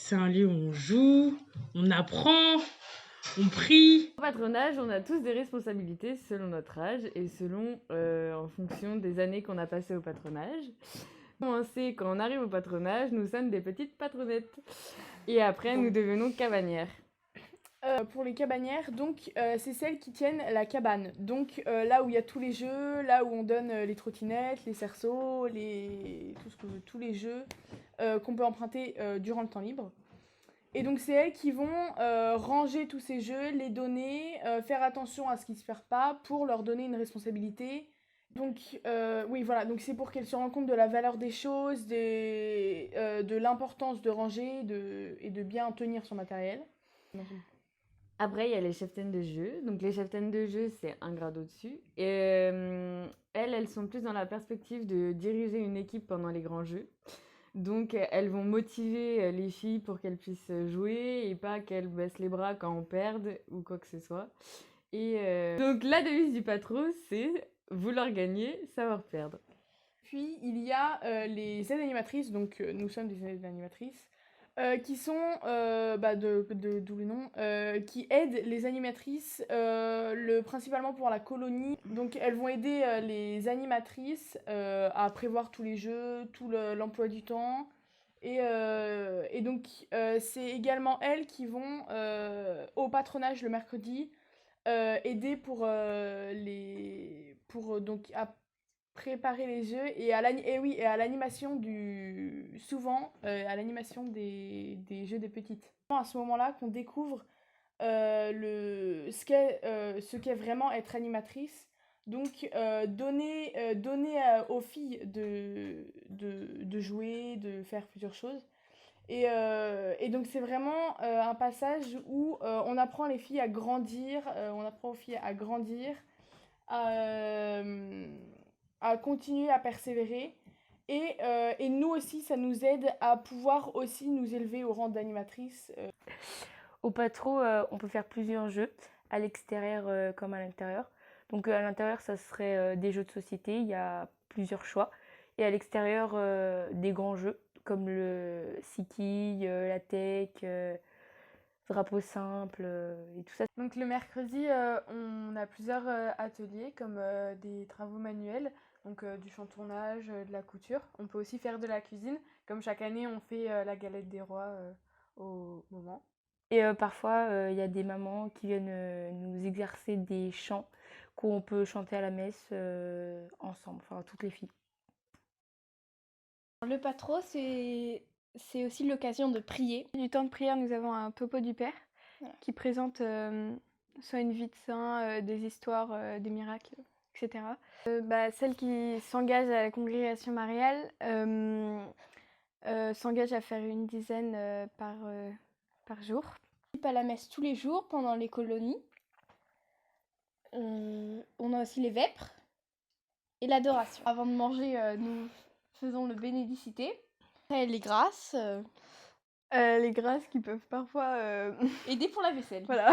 C'est un lieu où on joue, on apprend, on prie. Au patronage, on a tous des responsabilités selon notre âge et selon, en fonction des années qu'on a passées au patronage. Quand on arrive au patronage, nous sommes des petites patronnettes. Et après, nous devenons cabanières. Pour les cabanières, donc c'est celles qui tiennent la cabane. Donc là où il y a tous les jeux, là où on donne les trottinettes, les cerceaux, tous les jeux qu'on peut emprunter durant le temps libre. Et donc c'est elles qui vont ranger tous ces jeux, les donner, faire attention à ce qu'ils ne se perdent pas pour leur donner une responsabilité. Donc oui voilà, donc c'est pour qu'elles se rendent compte de la valeur des choses, de l'importance de ranger et de bien tenir son matériel. Après, il y a les cheftaines de jeu. Donc, les cheftaines de jeu, c'est un grade au-dessus. Et elles sont plus dans la perspective de diriger une équipe pendant les grands jeux. Donc, elles vont motiver les filles pour qu'elles puissent jouer et pas qu'elles baissent les bras quand on perd ou quoi que ce soit. Et donc, la devise du patron, c'est vouloir gagner, savoir perdre. Puis, il y a les aides animatrices. Donc, nous sommes des aides animatrices. Qui sont, d'où le nom, qui aident les animatrices principalement pour la colonie. Donc elles vont aider les animatrices à prévoir tous les jeux, l'emploi du temps. Et donc c'est également elles qui vont au patronage le mercredi aider pour donc à préparer les jeux et à l'animation à l'animation des jeux des petites. À ce moment-là qu'on découvre ce qu'est vraiment être animatrice. Donc donner aux filles de jouer, de faire plusieurs choses. Et donc c'est vraiment un passage où on apprend les filles à grandir, on apprend aux filles à grandir, à continuer à persévérer. Et nous aussi, ça nous aide à pouvoir aussi nous élever au rang d'animatrice. Au patro, on peut faire plusieurs jeux, à l'extérieur comme à l'intérieur. Donc à l'intérieur, ça serait des jeux de société, il y a plusieurs choix. Et à l'extérieur, des grands jeux, comme le Siki, la tech, drapeau simple et tout ça. Donc le mercredi, on a plusieurs ateliers comme des travaux manuels, donc du chantournage, de la couture. On peut aussi faire de la cuisine, comme chaque année on fait la galette des rois au moment. Et parfois, il y a des mamans qui viennent nous exercer des chants qu'on peut chanter à la messe ensemble, enfin toutes les filles. Le patro, c'est aussi l'occasion de prier. Du temps de prière, nous avons un topo du Père qui présente soit une vie de saint, des histoires, des miracles, etc. Celles qui s'engagent à la congrégation mariale s'engagent à faire une dizaine par jour. À la messe tous les jours pendant les colonies. On a aussi les vêpres et l'adoration. Avant de manger, nous faisons le bénédicité. Après, les grâces. Les grâces qui peuvent parfois aider pour la vaisselle. Voilà.